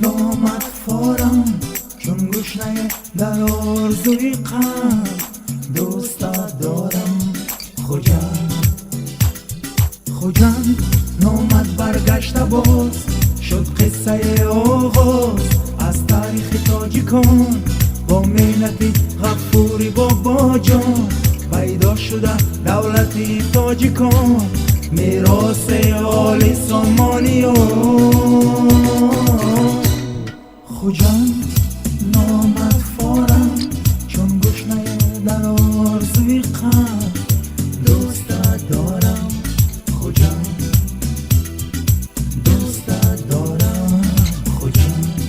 نامدفارم چون گشنه در آرزوی قلب دوستت دارم خوجند نامد برگشته باز شد قصه آغاز از تاریخ تاجیکان با ملت غفوری بابا جان پیدا شده دولت تاجیکان میراث آل سامانیان خوجند نامدفارم چون گشنه در آرزوی قلب دوستت دارم خوجند دوستت دارم خوجند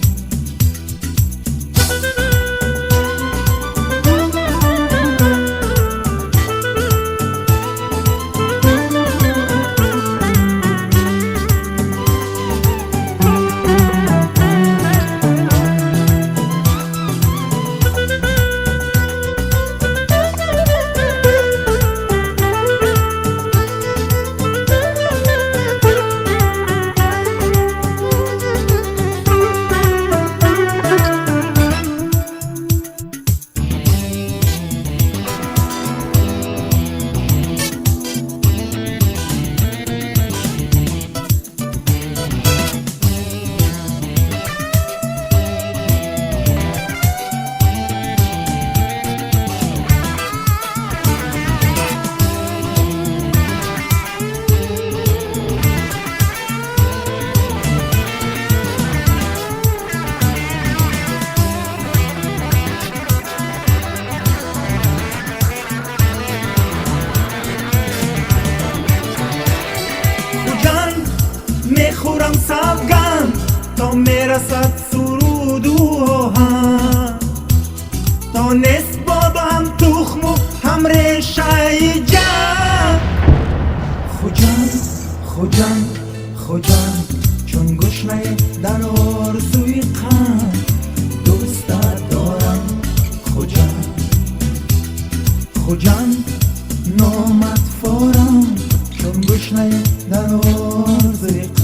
میخورم سوگند تا میرسد سرود و آهنگ تا نصف باد و هم تخم و هم ریشه جنگ خوجند چون گشنه در آرزوی قلب دوستت دارم خوجند نامدفارم چون گشنه در آرزوی قلب